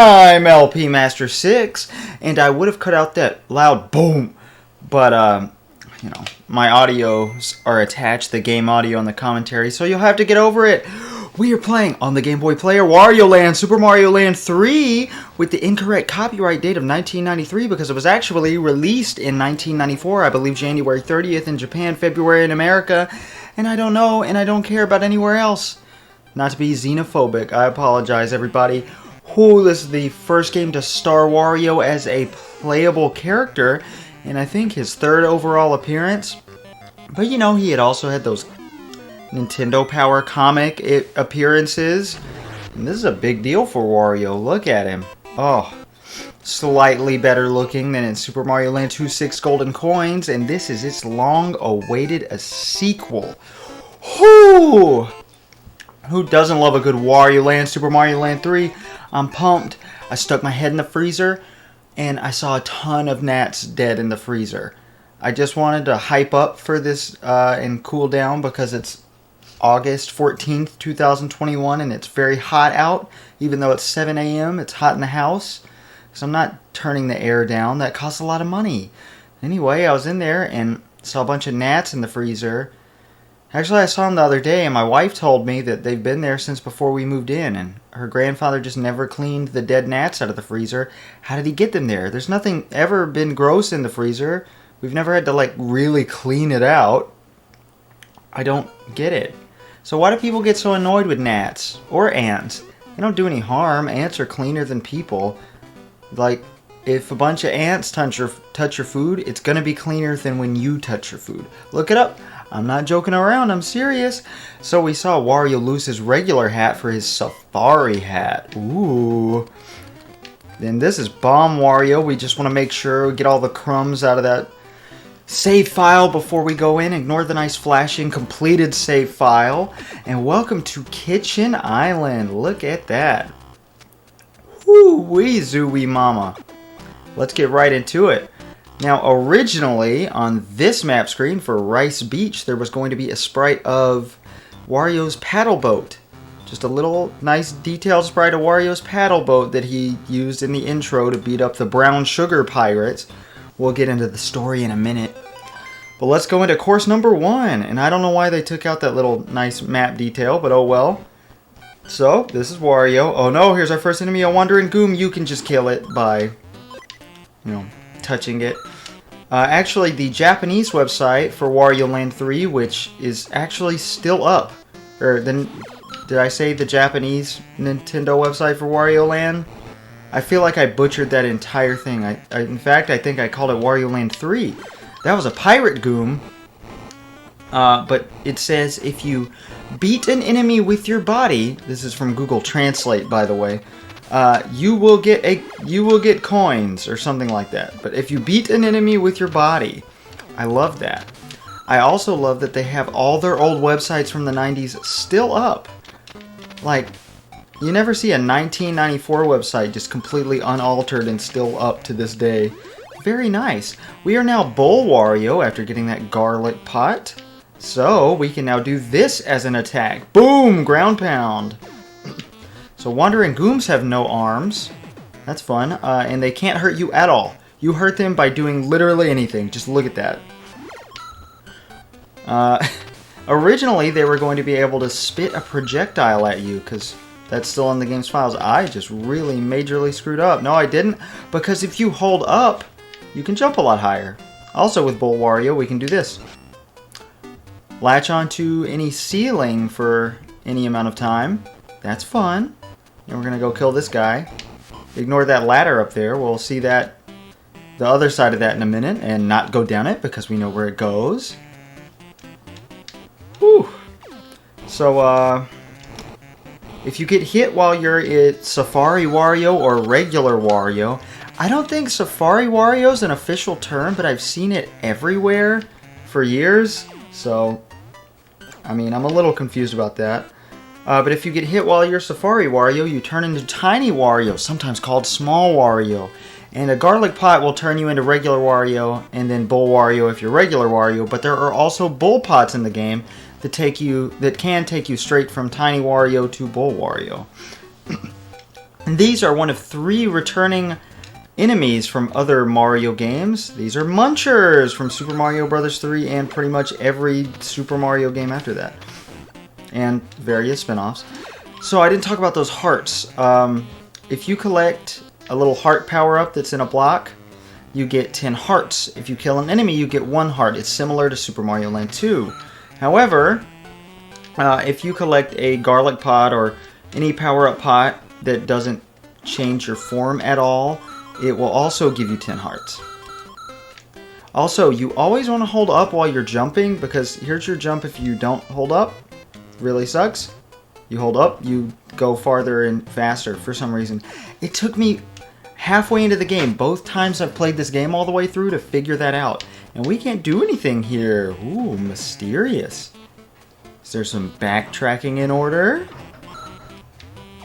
I'm LP Master 6, and I would have cut out that loud boom, but, you know, my audios are attached, the game audio and the commentary, so you'll have to get over it. We are playing on the Game Boy Player Wario Land, Super Mario Land 3, with the incorrect copyright date of 1993, because it was actually released in 1994, I believe January 30th in Japan, February in America, and I don't know, and I don't care about anywhere else. Not to be xenophobic, I apologize, everybody. Ooh, this is the first game to star Wario as a playable character, and I think his third overall appearance. But you know, he had also had those Nintendo Power comic appearances. And this is a big deal for Wario. Look at him. Oh, slightly better looking than in Super Mario Land 2 6 Golden Coins. And this is its long-awaited sequel. Whoo! Who doesn't love a good Wario Land, Super Mario Land 3? I'm pumped. I stuck my head in the freezer, and I saw a ton of gnats dead in the freezer. I just wanted to hype up for this and cool down because it's August 14th, 2021, and it's very hot out. Even though it's 7 a.m., it's hot in the house. So I'm not turning the air down. That costs a lot of money. Anyway, I was in there and saw a bunch of gnats in the freezer. Actually, I saw them the other day, and my wife told me that they've been there since before we moved in, and her grandfather just never cleaned the dead gnats out of the freezer. How did he get them there? There's nothing ever been gross in the freezer. We've never had to, like, really clean it out. I don't get it. So why do people get so annoyed with gnats? Or ants? They don't do any harm. Ants are cleaner than people. Like, if a bunch of ants touch your food, it's going to be cleaner than when you touch your food. Look it up. I'm not joking around, I'm serious. So we saw Wario lose his regular hat for his safari hat. Ooh. Then this is Bomb Wario. We just want to make sure we get all the crumbs out of that save file before we go in. Ignore the nice flashing completed save file. And welcome to Kitchen Island. Look at that. Woo-wee, Zooey Mama. Let's get right into it. Now, originally, on this map screen for Rice Beach, there was going to be a sprite of Wario's paddle boat. Just a little nice detailed sprite of Wario's paddle boat that he used in the intro to beat up the brown sugar pirates. We'll get into the story in a minute. But let's go into course number 1. And I don't know why they took out that little nice map detail, but oh well. So, this is Wario. Oh no, here's our first enemy, a wandering goom. You can just kill it by, you know, touching it. Actually, the Japanese website for Wario Land 3, which is actually still up. Or then, did I say the Japanese Nintendo website for Wario Land? I feel like I butchered that entire thing. In fact, I think I called it Wario Land 3. That was a pirate goom. But it says if you beat an enemy with your body, this is from Google Translate, by the way. You will get coins or something like that. But if you beat an enemy with your body, I love that. I also love that they have all their old websites from the 90s still up. Like, you never see a 1994 website just completely unaltered and still up to this day. Very nice. We are now Bowl Wario after getting that garlic pot. So we can now do this as an attack. Boom! Ground pound. So wandering gooms have no arms. That's fun. And they can't hurt you at all. You hurt them by doing literally anything. Just look at that. Originally, they were going to be able to spit a projectile at you, because that's still in the game's files. I just really majorly screwed up. No, I didn't. Because if you hold up, you can jump a lot higher. Also with Bowl Wario, we can do this. Latch onto any ceiling for any amount of time. That's fun. And we're going to go kill this guy. Ignore that ladder up there. We'll see that, the other side of that in a minute, and not go down it because we know where it goes. Whew. So, if you get hit while you're at Safari Wario or regular Wario, I don't think Safari Wario is an official term, but I've seen it everywhere for years. So, I mean, I'm a little confused about that. But if you get hit while you're Safari Wario, you turn into Tiny Wario, sometimes called Small Wario. And a garlic pot will turn you into regular Wario, and then Bowl Wario if you're regular Wario. But there are also bowl pots in the game that can take you straight from Tiny Wario to Bowl Wario. And these are one of 3 returning enemies from other Mario games. These are Munchers from Super Mario Bros. 3 and pretty much every Super Mario game after that. And various spin-offs. So I didn't talk about those hearts. If you collect a little heart power-up that's in a block, you get 10 hearts. If you kill an enemy, you get 1 heart. It's similar to Super Mario Land 2. However, if you collect a garlic pot or any power-up pot that doesn't change your form at all, it will also give you 10 hearts. Also, you always want to hold up while you're jumping, because here's your jump if you don't hold up. Really sucks. You hold up, you go farther and faster for some reason. It took me halfway into the game, both times I've played this game all the way through, to figure that out. And we can't do anything here. Ooh, mysterious. Is there some backtracking in order?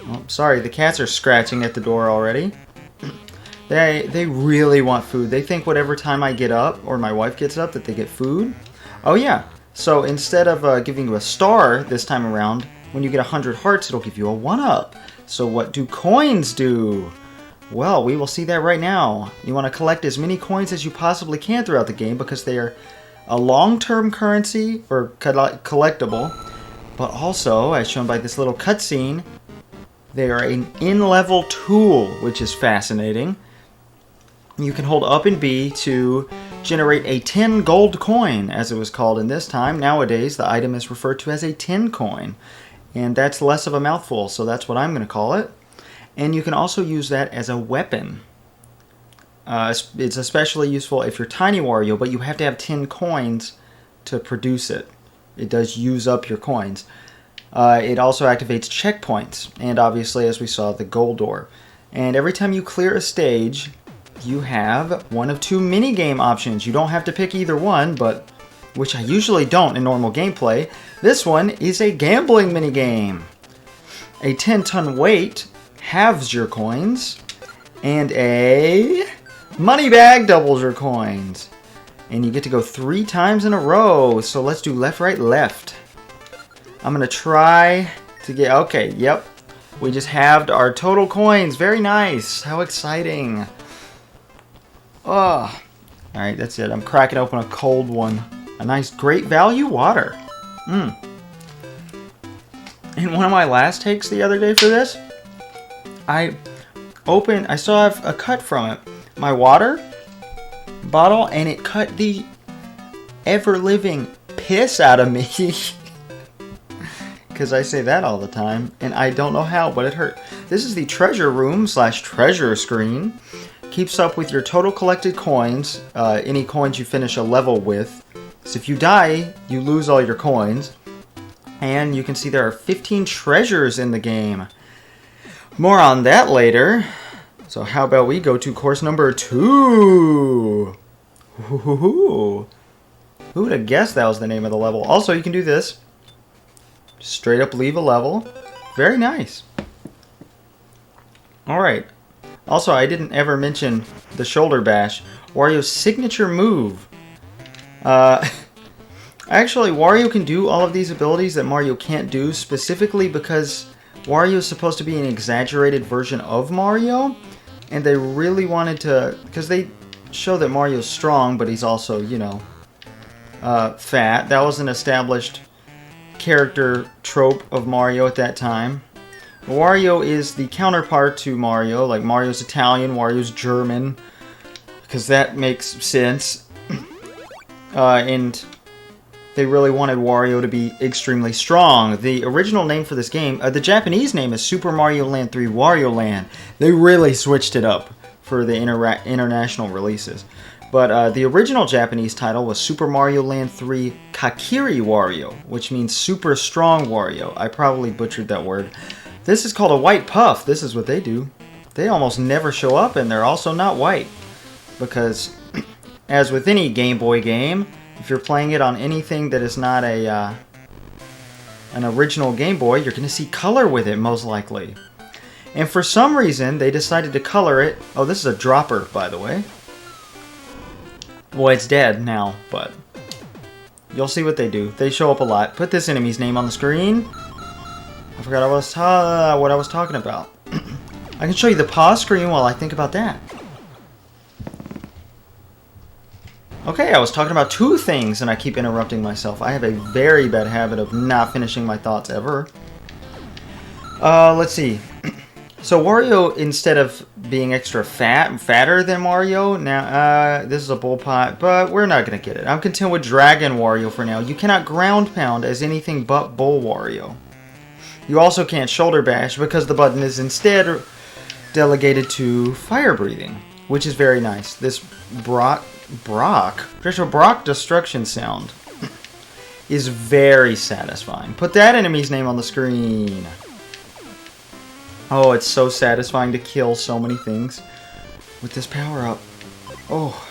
Oh, sorry, the cats are scratching at the door already. They really want food. They think whatever time I get up, or my wife gets up, that they get food. Oh yeah, so instead of giving you a star this time around, when you get 100 hearts, it'll give you a 1-up. So what do coins do? Well, we will see that right now. You want to collect as many coins as you possibly can throughout the game, because they are a long-term currency, or collectible, but also, as shown by this little cutscene, they are an in-level tool, which is fascinating. You can hold up and B to generate a 10 gold coin, as it was called in this time. Nowadays, the item is referred to as a 10 coin. And that's less of a mouthful, so that's what I'm going to call it. And you can also use that as a weapon. It's especially useful if you're Tiny Wario, but you have to have 10 coins to produce it. It does use up your coins. It also activates checkpoints, and obviously, as we saw, the gold door. And every time you clear a stage, you have one of 2 minigame options. You don't have to pick either one, but which I usually don't in normal gameplay. This one is a gambling minigame. A 10-ton weight halves your coins, and a money bag doubles your coins. And you get to go 3 times in a row, so let's do left, right, left. I'm going to try to get... Okay, yep. We just halved our total coins. Very nice. How exciting. Oh. Alright, that's it. I'm cracking open a cold one. A nice Great Value water. In one of my last takes the other day for this, I still have a cut from it. My water bottle, and it cut the ever-living piss out of me. Because I say that all the time, and I don't know how, but it hurt. This is the treasure room / treasure screen. Keeps up with your total collected coins, any coins you finish a level with. So if you die, you lose all your coins. And you can see there are 15 treasures in the game. More on that later. So how about we go to course number 2? Who would have guessed that was the name of the level? Also, you can do this. Straight up leave a level. Very nice. Alright. Also, I didn't ever mention the shoulder bash. Wario's signature move. Actually, Wario can do all of these abilities that Mario can't do, specifically because Wario is supposed to be an exaggerated version of Mario. And they really wanted to... Because they show that Mario's strong, but he's also, you know, fat. That was an established character trope of Mario at that time. Wario is the counterpart to Mario. Like, Mario's Italian, Wario's German, because that makes sense. And they really wanted Wario to be extremely strong. The original name for this game, the Japanese name is Super Mario Land 3 Wario Land. They really switched it up for the international releases. But the original Japanese title was Super Mario Land 3 Kakiri Wario, which means Super Strong Wario. I probably butchered that word. This is called a white puff. This is what they do. They almost never show up, and they're also not white. Because, as with any Game Boy game, if you're playing it on anything that is not an original Game Boy, you're going to see color with it, most likely. And for some reason, they decided to color it... Oh, this is a dropper, by the way. Well, it's dead now, but you'll see what they do. They show up a lot. Put this enemy's name on the screen. I forgot what I was talking about. I can show you the pause screen while I think about that. Okay, I was talking about two things and I keep interrupting myself. I have a very bad habit of not finishing my thoughts ever. Let's see. So Wario, instead of being extra fatter than Mario, now, this is a bull pot, but we're not going to get it. I'm content with Dragon Wario for now. You cannot ground pound as anything but Bull Wario. You also can't shoulder bash because the button is instead delegated to fire breathing, which is very nice. This Brock destruction sound is very satisfying. Put that enemy's name on the screen. Oh, it's so satisfying to kill so many things with this power-up. Oh.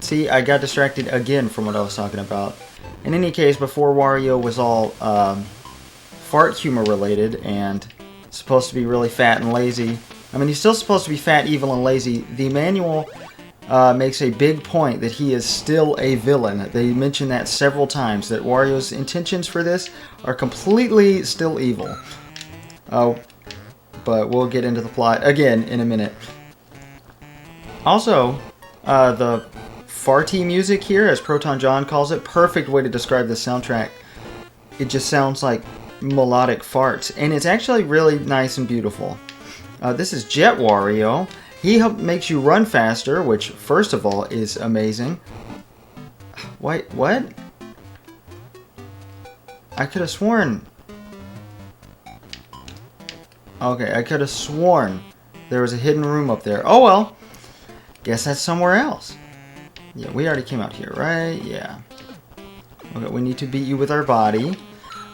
See, I got distracted again from what I was talking about. In any case, before Wario was all fart humor related and supposed to be really fat and lazy. I mean, he's still supposed to be fat, evil, and lazy. The manual makes a big point that he is still a villain. They mention that several times, that Wario's intentions for this are completely still evil. Oh, but we'll get into the plot again in a minute. Also, the farty music here, as Proton John calls it, perfect way to describe the soundtrack. It just sounds like melodic farts, and it's actually really nice and beautiful. This is Jet Wario. He makes you run faster, which, first of all, is amazing. Wait, what? I could have sworn... Okay, I could have sworn there was a hidden room up there. Oh well. Guess that's somewhere else. Yeah, we already came out here, right? Yeah. Okay, we need to beat you with our body.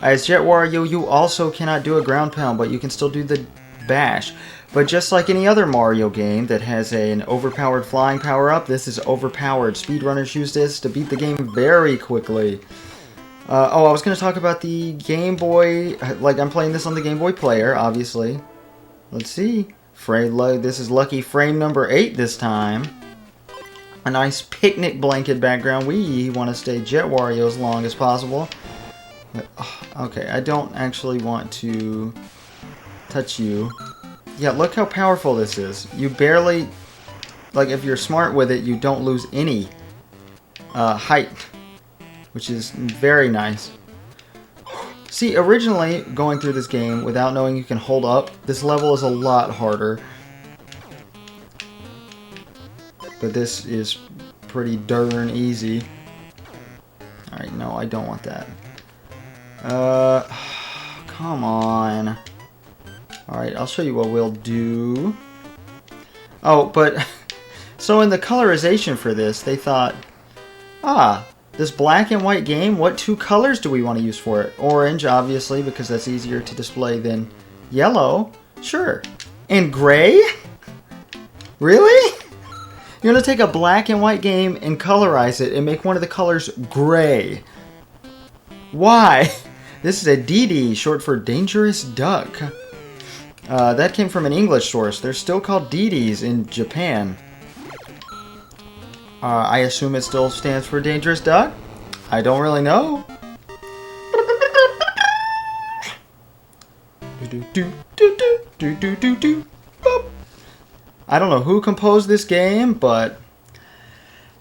As Jet Wario, you also cannot do a ground pound, but you can still do the bash. But just like any other Mario game that has an overpowered flying power-up, this is overpowered. Speedrunners use this to beat the game very quickly. Oh, I was going to talk about the Game Boy, like I'm playing this on the Game Boy Player, obviously. Let's see. This is lucky frame number 8 this time. A nice picnic blanket background. We want to stay Jet Wario as long as possible. But, okay, I don't actually want to touch you. Yeah, look how powerful this is. You barely, like if you're smart with it, you don't lose any height. Which is very nice. See, originally, going through this game without knowing you can hold up, this level is a lot harder. But this is pretty darn easy. Alright, no, I don't want that. Come on. Alright, I'll show you what we'll do. Oh, but... So in the colorization for this, they thought... This black and white game, what two colors do we want to use for it? Orange, obviously, because that's easier to display than yellow. Sure. And gray? Really? You're going to take a black and white game and colorize it and make one of the colors gray. Why? This is a DD, short for Dangerous Duck. That came from an English source. They're still called DDs in Japan. I assume it still stands for Dangerous Duck? I don't really know. I don't know who composed this game, but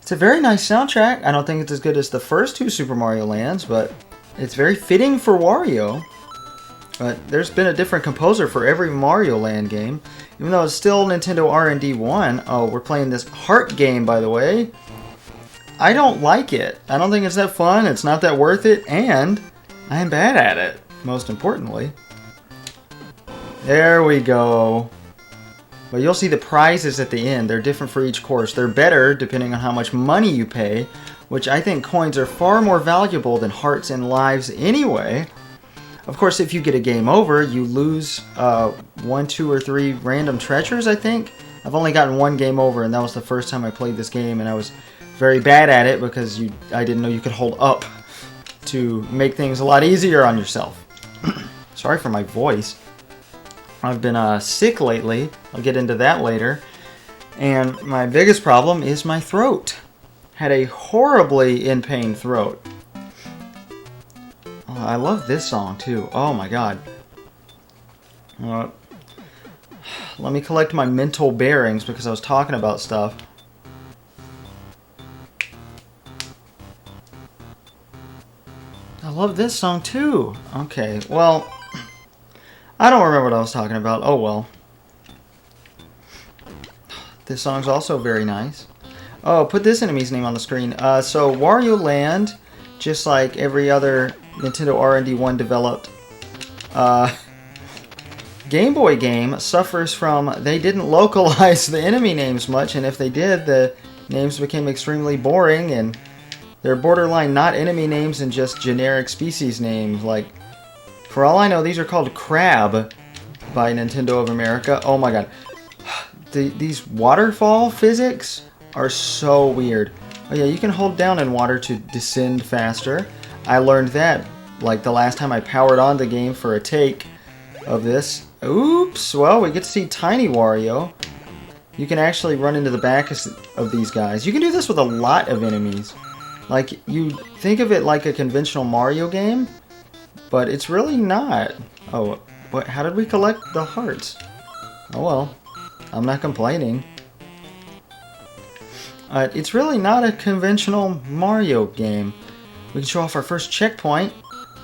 it's a very nice soundtrack. I don't think it's as good as the first two Super Mario Lands, but it's very fitting for Wario. But there's been a different composer for every Mario Land game. Even though it's still Nintendo R&D 1. Oh, we're playing this Heart game, by the way. I don't like it. I don't think it's that fun. It's not that worth it. And I am bad at it, most importantly. There we go. But you'll see the prizes at the end. They're different for each course. They're better depending on how much money you pay, which I think coins are far more valuable than hearts and lives anyway. Of course, if you get a game over, you lose 1, 2, or 3 random treasures, I think. I've only gotten one game over, and that was the first time I played this game, and I was very bad at it because I didn't know you could hold up to make things a lot easier on yourself. Sorry for my voice. I've been sick lately. I'll get into that later. And my biggest problem is my throat. Had a horribly in pain throat. I love this song too. Oh my god. Let me collect my mental bearings because I was talking about stuff. I love this song too. Okay, well, I don't remember what I was talking about. Oh well. This song's also very nice. Oh, put this enemy's name on the screen. So Wario Land, just like every other Nintendo R&D1 developed Game Boy game, suffers from they didn't localize the enemy names much, and if they did, the names became extremely boring, and they're borderline not enemy names and just generic species names. Like, for all I know, these are called Crab by Nintendo of America. Oh my god. These waterfall physics are so weird. Oh yeah, you can hold down in water to descend faster. I learned that like the last time I powered on the game for a take of this. Oops, well, we get to see Tiny Wario. You can actually run into the back of these guys. You can do this with a lot of enemies. Like, you think of it like a conventional Mario game, but it's really not. Oh, what? How did we collect the hearts? Oh well, I'm not complaining. It's really not a conventional Mario game. We can show off our first checkpoint.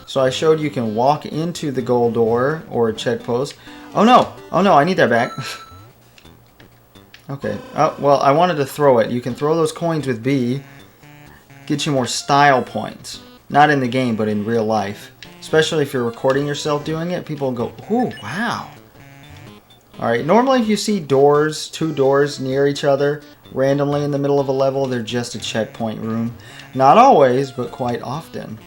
So I showed you can walk into the gold door or check post. Oh no! Oh no, I need that back. Okay. Oh, well, I wanted to throw it. You can throw those coins with B. Get you more style points. Not in the game, but in real life. Especially if you're recording yourself doing it, people go, ooh, wow. Alright, normally if you see doors, two doors near each other, randomly in the middle of a level, they're just a checkpoint room. Not always, but quite often.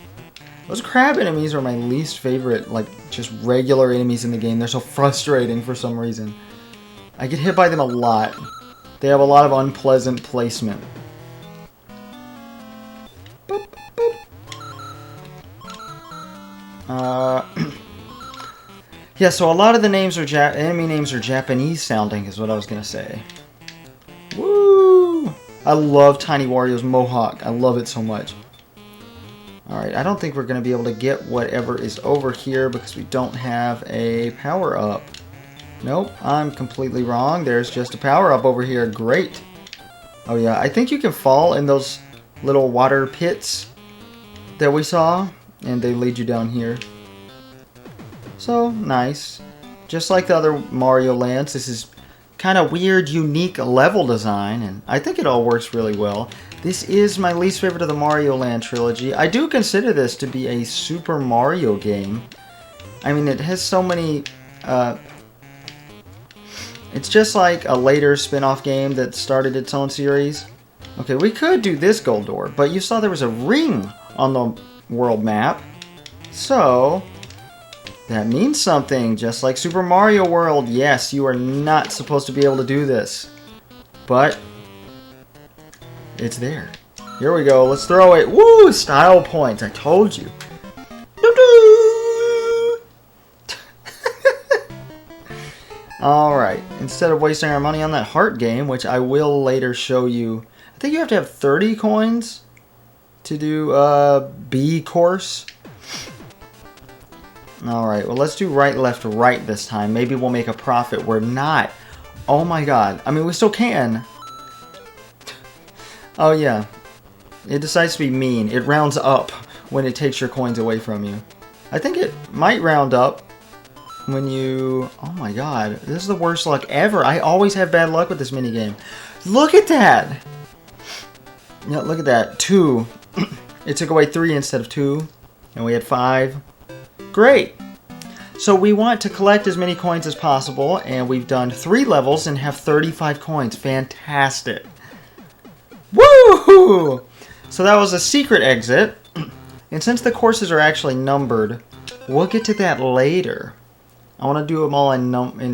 Those crab enemies are my least favorite, like, just regular enemies in the game. They're so frustrating for some reason. I get hit by them a lot. They have a lot of unpleasant placement. Boop, boop. Yeah, so a lot of the names are enemy names are Japanese sounding, is what I was gonna say. Woo! I love Tiny Wario's mohawk. I love it so much. Alright, I don't think we're gonna be able to get whatever is over here because we don't have a power-up. Nope, I'm completely wrong. There's just a power-up over here. Great. Oh yeah, I think you can fall in those little water pits that we saw, and they lead you down here. So, nice. Just like the other Mario lands, this is kind of weird, unique level design, and I think it all works really well. This is my least favorite of the Mario Land trilogy. I do consider this to be a Super Mario game. I mean, it has so many... it's just like a later spin-off game that started its own series. Okay, we could do this gold door, but you saw there was a ring on the world map. So... that means something, just like Super Mario World. Yes, you are not supposed to be able to do this. But, it's there. Here we go, let's throw it. Woo! Style points, I told you. Alright, instead of wasting our money on that heart game, which I will later show you. I think you have to have 30 coins to do B course. Alright, well let's do right, left, right this time. Maybe we'll make a profit. We're not. Oh my god. I mean, we still can. Oh yeah. It decides to be mean. It rounds up when it takes your coins away from you. I think it might round up when you... oh my god. This is the worst luck ever. I always have bad luck with this minigame. Look at that! Yeah, look at that. 2. It took away 3 instead of 2. And we had 5. Great! So we want to collect as many coins as possible, and we've done 3 levels and have 35 coins. Fantastic! Woo! So that was a secret exit, and since the courses are actually numbered, we'll get to that later. I want to do them all in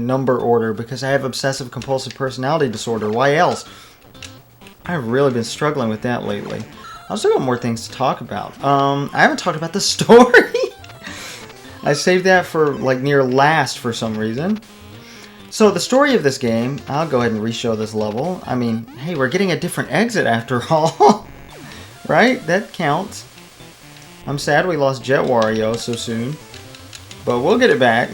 number order because I have obsessive compulsive personality disorder. Why else? I've really been struggling with that lately. I've still got more things to talk about. I haven't talked about the story. I saved that for, like, near last for some reason. So, the story of this game... I'll go ahead and re-show this level. I mean, hey, we're getting a different exit after all. Right? That counts. I'm sad we lost Jet Wario so soon. But we'll get it back.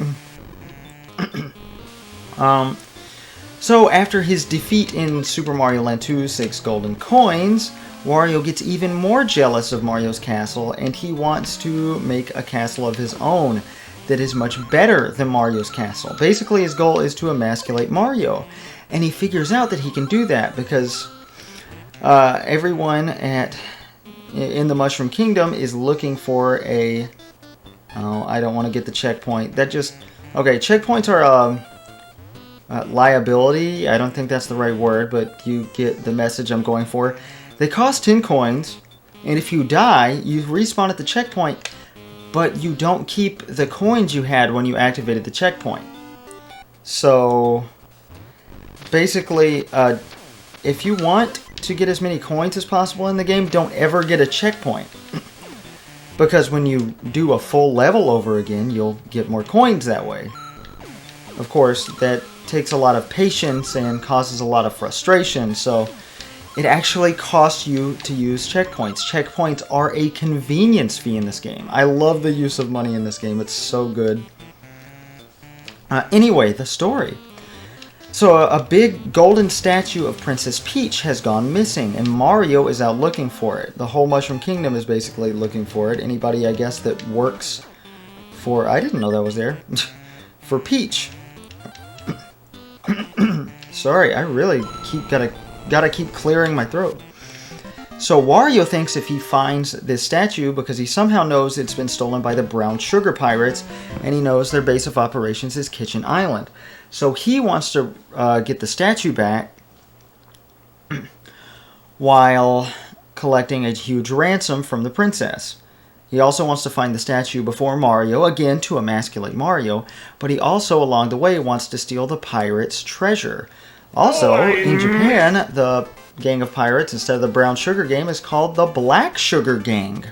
So after his defeat in Super Mario Land 2, 6 golden coins, Wario gets even more jealous of Mario's castle, and he wants to make a castle of his own that is much better than Mario's castle. Basically, his goal is to emasculate Mario, and he figures out that he can do that because everyone in the Mushroom Kingdom is looking for a... Oh, I don't want to get the checkpoint. Okay, checkpoints are liability. I don't think that's the right word, but you get the message I'm going for. They cost 10 coins, and if you die, you respawn at the checkpoint, but you don't keep the coins you had when you activated the checkpoint. So, basically, if you want to get as many coins as possible in the game, don't ever get a checkpoint. Because when you do a full level over again, you'll get more coins that way. Of course, that takes a lot of patience and causes a lot of frustration, so it actually costs you to use checkpoints. Checkpoints are a convenience fee in this game. I love the use of money in this game. It's so good. Anyway, the story. So a big golden statue of Princess Peach has gone missing, and Mario is out looking for it. The whole Mushroom Kingdom is basically looking for it. Anybody, I guess, that works for... I didn't know that was there. For Peach. Sorry, I really gotta keep clearing my throat. So Wario thinks if he finds this statue, because he somehow knows it's been stolen by the Brown Sugar Pirates, and he knows their base of operations is Kitchen Island. So he wants to get the statue back while collecting a huge ransom from the princess. He also wants to find the statue before Mario, again to emasculate Mario, but he also along the way wants to steal the pirates' treasure. Also, in Japan, the gang of pirates, instead of the Brown Sugar Gang, is called the Black Sugar Gang.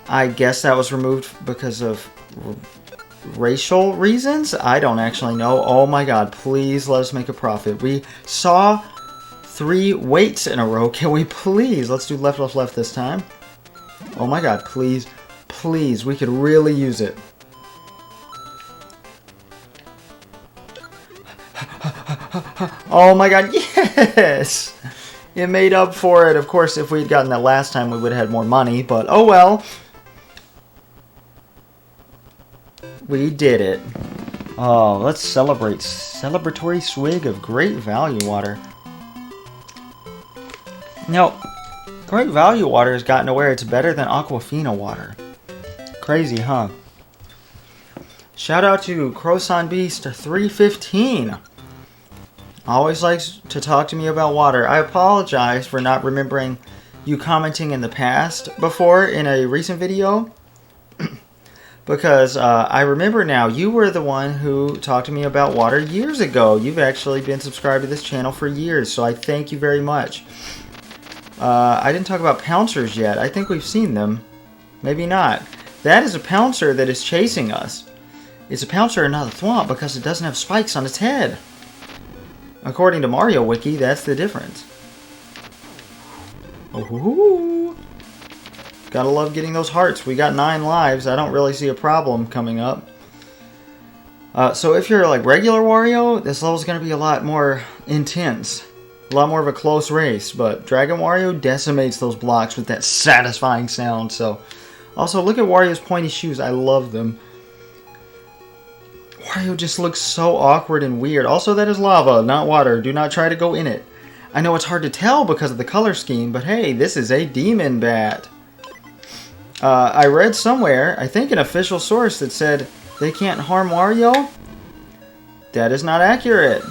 I guess that was removed because of racial reasons? I don't actually know. Oh my god, please let us make a profit. We saw 3 weights in a row. Can we please? Let's do left, left, left this time. Oh my god, please. Please, we could really use it. Oh my god, yes! It made up for it. Of course, if we'd gotten that last time, we would have had more money, but oh well. We did it. Oh, let's celebrate. Celebratory swig of Great Value water. Now, Great Value water has gotten to where it's better than Aquafina water. Crazy, huh? Shout out to Croissant Beast 315. Always likes to talk to me about water. I apologize for not remembering you commenting in the past before in a recent video. Because I remember now, you were the one who talked to me about water years ago. You've actually been subscribed to this channel for years, so I thank you very much. I didn't talk about pouncers yet. I think we've seen them. Maybe not. That is a pouncer that is chasing us. It's a pouncer and not a thwomp because it doesn't have spikes on its head. According to Mario Wiki, that's the difference. Oh, gotta love getting those hearts. We got 9 lives. I don't really see a problem coming up. So if you're like regular Wario, this level's gonna be a lot more intense. A lot more of a close race. But Dragon Wario decimates those blocks with that satisfying sound. So, also look at Wario's pointy shoes. I love them. Wario just looks so awkward and weird. Also, that is lava, not water. Do not try to go in it. I know it's hard to tell because of the color scheme, but hey, this is a demon bat. I read somewhere, I think an official source, that said they can't harm Wario. That is not accurate.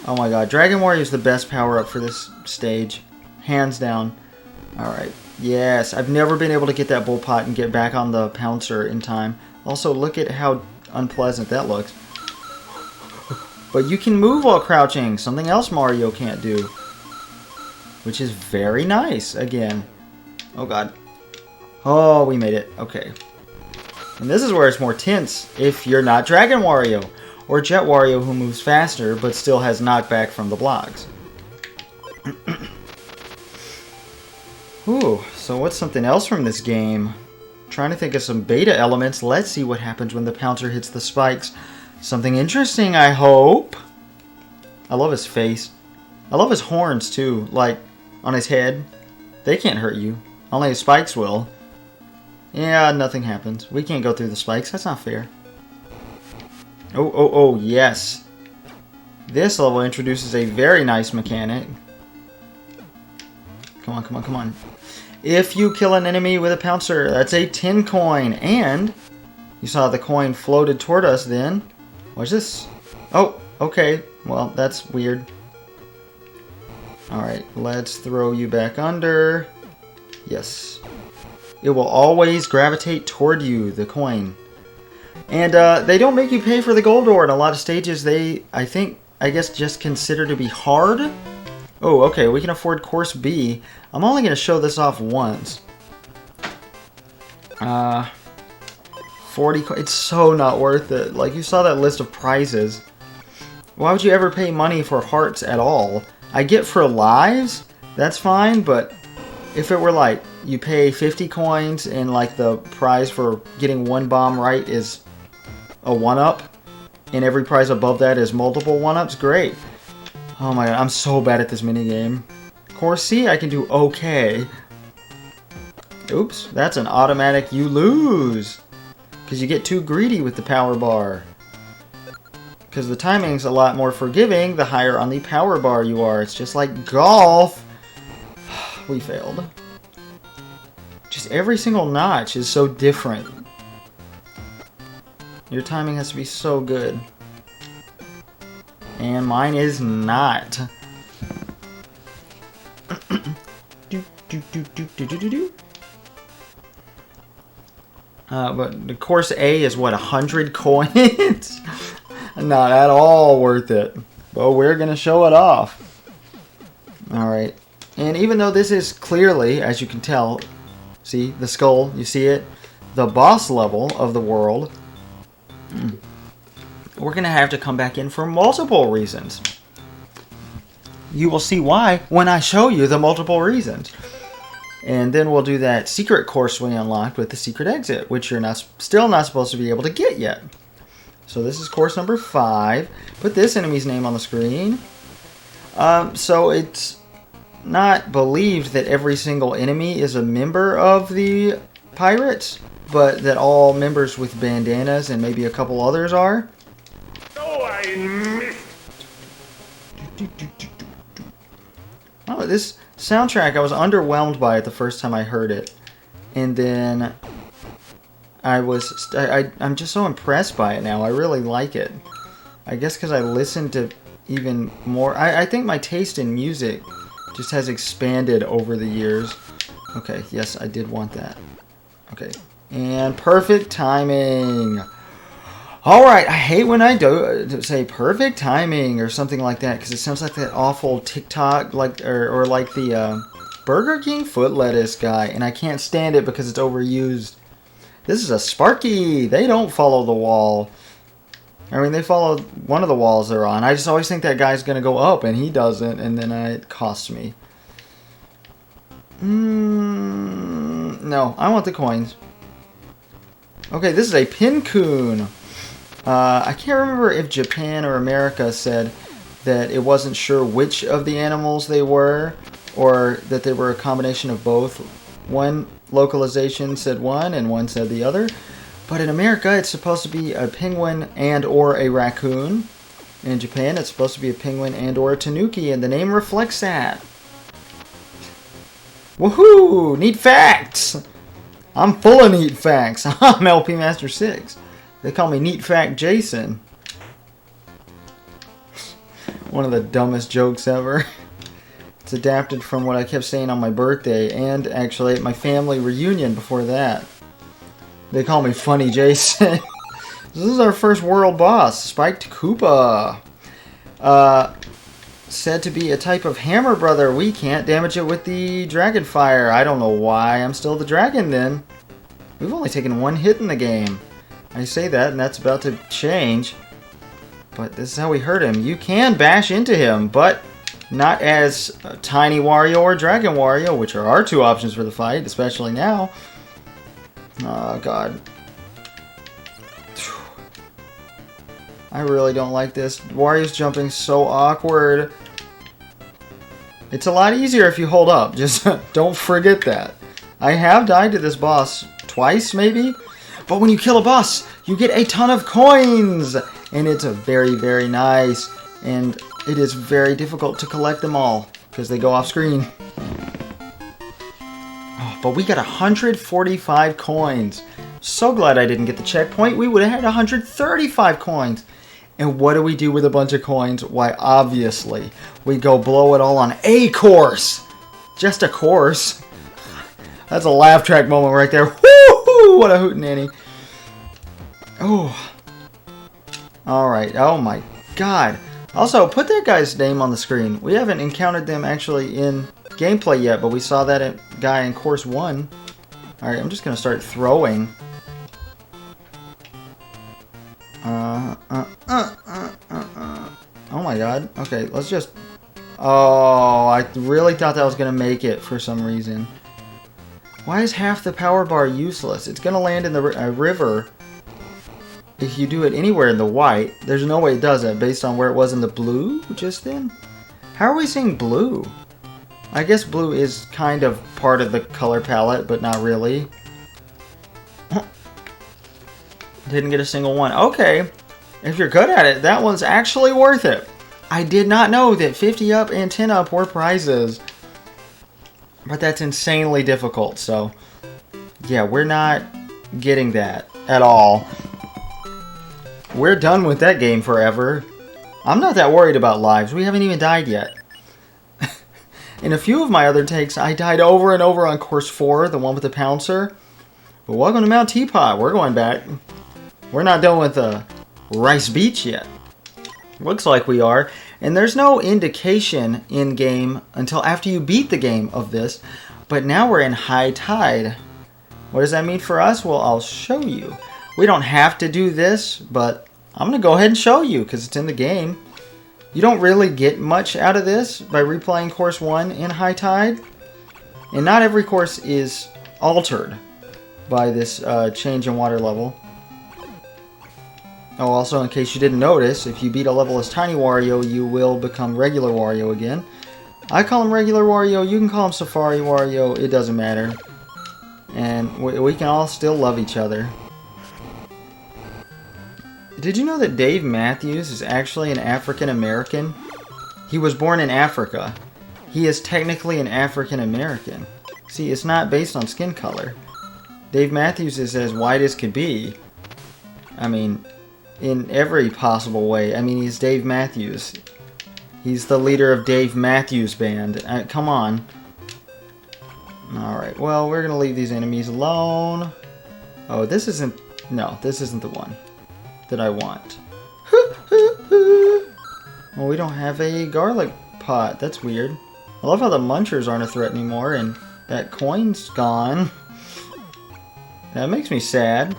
Oh my god, Dragon Wario is the best power-up for this stage. Hands down. Alright, yes, I've never been able to get that bull pot and get back on the pouncer in time. Also, look at how unpleasant that looks. But you can move while crouching, something else Mario can't do. Which is very nice, again. Oh god. Oh, we made it. Okay. And this is where it's more tense if you're not Dragon Wario. Or Jet Wario, who moves faster, but still has knockback from the blocks. Ooh, so what's something else from this game? Trying to think of some beta elements. Let's see what happens when the pouncer hits the spikes. Something interesting, I hope. I love his face. I love his horns, too. Like, on his head. They can't hurt you. Only his spikes will. Yeah, nothing happens. We can't go through the spikes. That's not fair. Oh, yes. This level introduces a very nice mechanic. Come on, come on, come on. If you kill an enemy with a pouncer, that's a 10 coin. And you saw the coin floated toward us then. What's this? Oh, okay. Well, that's weird. Alright, let's throw you back under. Yes. It will always gravitate toward you, the coin. And they don't make you pay for the gold ore in a lot of stages. They, I guess, just consider to be hard. Oh, okay, we can afford course B. I'm only going to show this off once. 40, it's so not worth it. Like, you saw that list of prizes. Why would you ever pay money for hearts at all? I get for lives, that's fine, but if it were like, you pay 50 coins and like the prize for getting one bomb right is a 1-up, and every prize above that is multiple 1-ups, great. Oh my god, I'm so bad at this minigame. Course C, I can do okay. Oops, that's an automatic you lose. Because you get too greedy with the power bar. Because the timing's a lot more forgiving the higher on the power bar you are. It's just like golf. We failed. Just every single notch is so different. Your timing has to be so good. And mine is not. But the course A is what, 100 coins? Not at all worth it. But we're going to show it off. Alright. And even though this is clearly, as you can tell, see the skull, you see it? The boss level of the world. We're going to have to come back in for multiple reasons. You will see why when I show you the multiple reasons. And then we'll do that secret course we unlocked with the secret exit, which you're still not supposed to be able to get yet. So this is course number 5. Put this enemy's name on the screen. So it's not believed that every single enemy is a member of the pirates, but that all members with bandanas and maybe a couple others are. Oh, I missed. Oh, this soundtrack, I was underwhelmed by it the first time I heard it. And then I'm just so impressed by it now. I really like it. I guess because I listened to even more. I think my taste in music just has expanded over the years. Okay, yes, I did want that. Okay, and perfect timing. Alright, I hate when I do say perfect timing or something like that, because it sounds like that awful TikTok, like or like the Burger King foot lettuce guy, and I can't stand it because it's overused. This is a Sparky. They don't follow the wall. I mean, they follow one of the walls they're on. I just always think that guy's going to go up, and he doesn't, and then it costs me. No, I want the coins. Okay, this is a Pincoon. I can't remember if Japan or America said that it wasn't sure which of the animals they were, or that they were a combination of both. One localization said one, and one said the other. But in America, it's supposed to be a penguin and or a raccoon. In Japan, it's supposed to be a penguin and or a tanuki, and the name reflects that. Woohoo! Neat facts! I'm full of neat facts. I'm LP Master 6. They call me Neat Fact Jason. One of the dumbest jokes ever. It's adapted from what I kept saying on my birthday, and actually at my family reunion before that. They call me Funny Jason. This is our first world boss, Spiked Koopa. Said to be a type of hammer brother. We can't damage it with the dragon fire. I don't know why I'm still the dragon then. We've only taken one hit in the game. I say that, and that's about to change. But this is how we hurt him. You can bash into him, but not as Tiny Wario or Dragon Wario, which are our two options for the fight, especially now. Oh, God. I really don't like this. Wario's jumping so awkward. It's a lot easier if you hold up. Just don't forget that. I have died to this boss twice, maybe? But when you kill a boss, you get a ton of coins! And it's a very, very nice. And it is very difficult to collect them all, because they go off screen. Oh, but we got 145 coins. So glad I didn't get the checkpoint. We would have had 135 coins. And what do we do with a bunch of coins? Why, obviously, we go blow it all on a course. Just a course. That's a laugh track moment right there. Woo-hoo! What a hootenanny. Oh. Alright. Oh my god. Also, put that guy's name on the screen. We haven't encountered them actually in gameplay yet, but we saw that guy in Course 1. Alright, I'm just going to start throwing. Oh my god. Okay, let's just... Oh, I really thought that was going to make it for some reason. Why is half the power bar useless? It's going to land in the river if you do it anywhere in the white. There's no way it does that based on where it was in the blue just then. How are we seeing blue? I guess blue is kind of part of the color palette, but not really. Didn't get a single one. Okay. If you're good at it, that one's actually worth it. I did not know that 50 up and 10 up were prizes. But that's insanely difficult, so... Yeah, we're not getting that at all. We're done with that game forever. I'm not that worried about lives. We haven't even died yet. In a few of my other takes, I died over and over on Course 4, the one with the Pouncer. But welcome to Mount Teapot. We're going back. We're not done with Rice Beach yet. Looks like we are. And there's no indication in-game until after you beat the game of this. But now we're in high tide. What does that mean for us? Well, I'll show you. We don't have to do this, but I'm going to go ahead and show you because it's in the game. You don't really get much out of this by replaying Course 1 in high tide. And not every course is altered by this change in water level. Oh, also, in case you didn't notice, if you beat a level as Tiny Wario, you will become regular Wario again. I call him regular Wario, you can call him Safari Wario, it doesn't matter. And we can all still love each other. Did you know that Dave Matthews is actually an African American? He was born in Africa. He is technically an African American. See, it's not based on skin color. Dave Matthews is as white as could be. I mean, in every possible way. I mean, he's Dave Matthews. He's the leader of Dave Matthews Band. Come on. Alright, well, we're going to leave these enemies alone. Oh, this isn't... No, this isn't the one that I want. Well, we don't have a garlic pot. That's weird. I love how the munchers aren't a threat anymore, and that coin's gone. That makes me sad.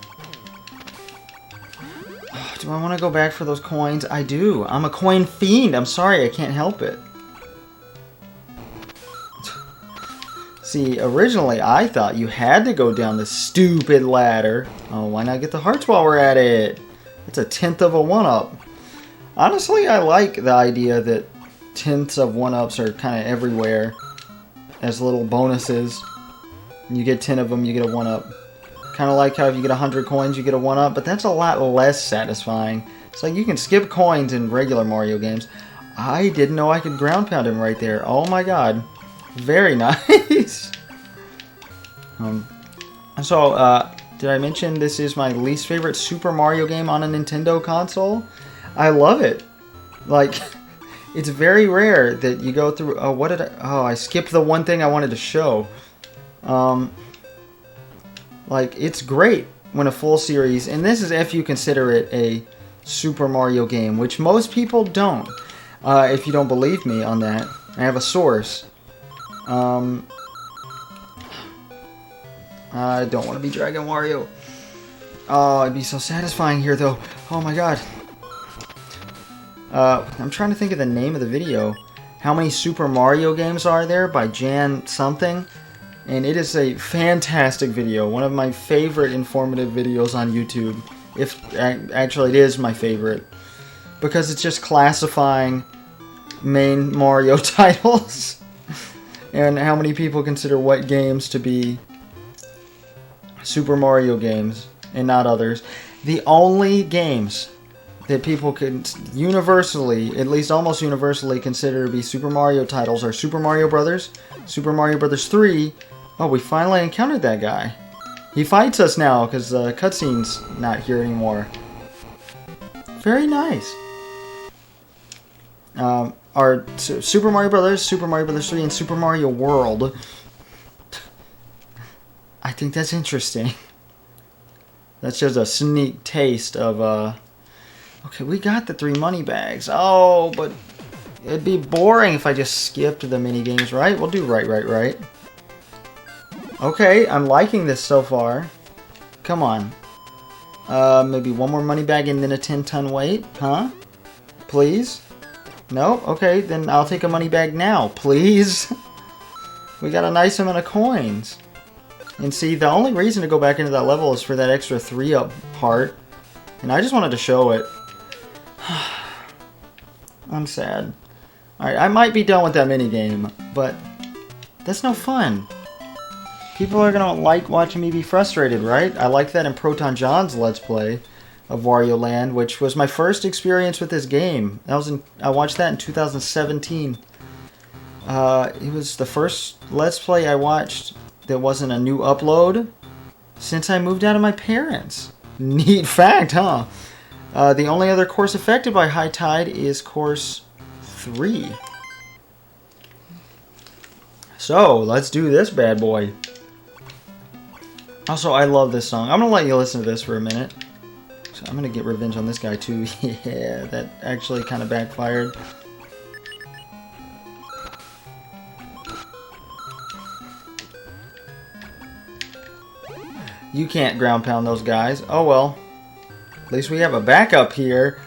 Do I want to go back for those coins? I do. I'm a coin fiend. I'm sorry, I can't help it. See, originally I thought you had to go down this stupid ladder. Oh, why not get the hearts while we're at it? It's a 10th of a 1-up. Honestly, I like the idea that 10ths of 1-ups are kind of everywhere as little bonuses. You get 10 of them, you get a 1-up. Kind of like how if you get 100 coins, you get a 1-up, but that's a lot less satisfying. It's like you can skip coins in regular Mario games. I didn't know I could ground pound him right there. Oh my god. Very nice. Did I mention this is my least favorite Super Mario game on a Nintendo console? I love it. Like, it's very rare that you go through... Oh, what did I... Oh, I skipped the one thing I wanted to show. Like, it's great when a full series... And this is if you consider it a Super Mario game, which most people don't. If you don't believe me on that, I have a source. I don't want to be Dragon Wario. Oh, it'd be so satisfying here, though. Oh my god. I'm trying to think of the name of the video. How many Super Mario games are there by Jan something? And it is a fantastic video. One of my favorite informative videos on YouTube. If actually it is my favorite. because it's just classifying main Mario titles and how many people consider what games to be Super Mario games and not others. The only games that people can universally, at least almost universally, consider to be Super Mario titles are Super Mario Brothers, Super Mario Brothers 3. Oh, we finally encountered that guy. He fights us now because the cutscene's not here anymore. Very nice. Are Super Mario Brothers, Super Mario Brothers 3, and Super Mario World. I think that's interesting. That's just a sneak taste of, okay, we got the 3 money bags. Oh, but it'd be boring if I just skipped the mini games, right? We'll do right. Okay, I'm liking this so far. Come on. Maybe one more money bag and then a 10-ton weight, huh? Please? No? Okay, then I'll take a money bag now, please. We got a nice amount of coins. And see, the only reason to go back into that level is for that extra 3-up heart. And I just wanted to show it. I'm sad. Alright, I might be done with that minigame, but that's no fun. People are gonna like watching me be frustrated, right? I like that in Proton John's Let's Play of Wario Land, which was my first experience with this game. I watched that in 2017. It was the first Let's Play I watched that wasn't a new upload since I moved out of my parents. Neat fact, huh? The only other course affected by high tide is course 3. So, let's do this bad boy. Also, I love this song. I'm going to let you listen to this for a minute. So I'm going to get revenge on this guy too. Yeah, that actually kind of backfired. You can't ground pound those guys. Oh well. At least we have a backup here.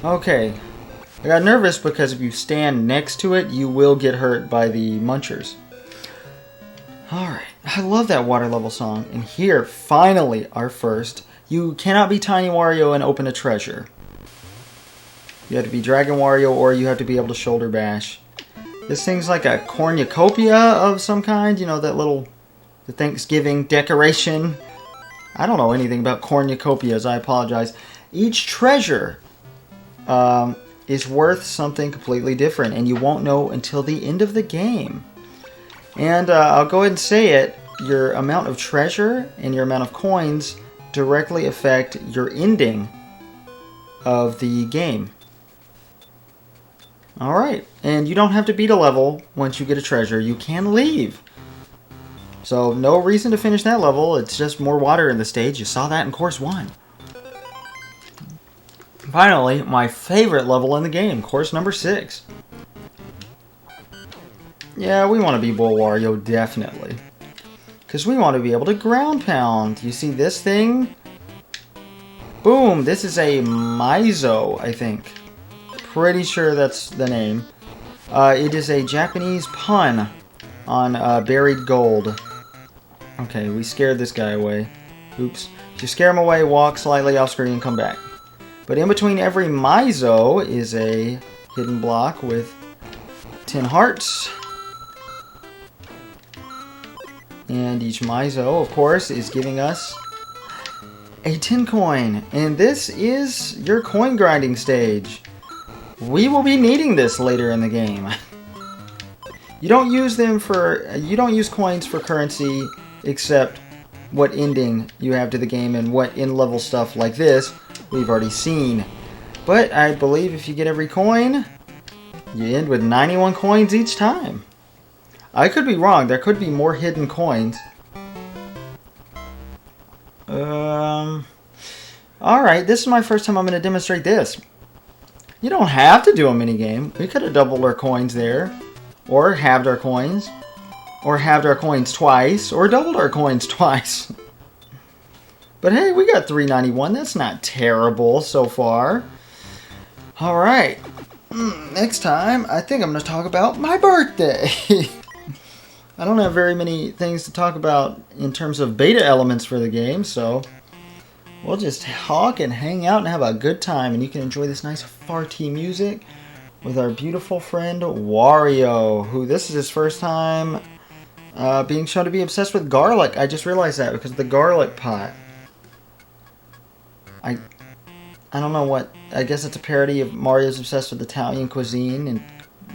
Okay, I got nervous because if you stand next to it, you will get hurt by the munchers. Alright, I love that water level song. And here, finally, our first. You cannot be Tiny Wario and open a treasure. You have to be Dragon Wario or you have to be able to shoulder bash. This thing's like a cornucopia of some kind. You know, that little the Thanksgiving decoration. I don't know anything about cornucopias, I apologize. Each treasure is worth something completely different, and you won't know until the end of the game. And I'll go ahead and say it, your amount of treasure and your amount of coins directly affect your ending of the game. Alright, and you don't have to beat a level once you get a treasure. You can leave. So no reason to finish that level, it's just more water in the stage. You saw that in Course 1. Finally, my favorite level in the game, course number 6. Yeah, we want to be Bull Wario, definitely. Because we want to be able to ground pound. You see this thing? Boom, this is a Mizo, I think. Pretty sure that's the name. It is a Japanese pun on buried gold. Okay, we scared this guy away. Oops. If you scare him away, walk slightly off screen and come back. But in between every Mizo is a hidden block with 10 hearts. And each Mizo, of course, is giving us a 10 coin. And this is your coin grinding stage. We will be needing this later in the game. You don't use coins for currency except what ending you have to the game and what in-level stuff like this we've already seen. But I believe if you get every coin, you end with 91 coins each time. I could be wrong. There could be more hidden coins. Alright, this is my first time I'm going to demonstrate this. You don't have to do a minigame. We could have doubled our coins there. or halved our coins, or halved our coins twice, or doubled our coins twice. But hey, we got 391. That's not terrible so far. Alright. Next time, I think I'm going to talk about my birthday. I don't have very many things to talk about in terms of beta elements for the game, so we'll just talk and hang out and have a good time. And you can enjoy this nice farty music with our beautiful friend Wario, who this is his first time being shown to be obsessed with garlic. I just realized that because of the garlic pot. I don't know what. I guess it's a parody of Mario's obsessed with Italian cuisine and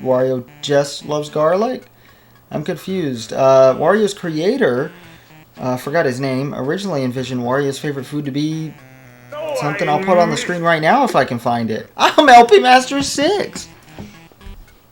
Wario just loves garlic? I'm confused. Wario's creator, forgot his name, originally envisioned Wario's favorite food to be something I'll put on the screen right now if I can find it. I'm LP Master 6!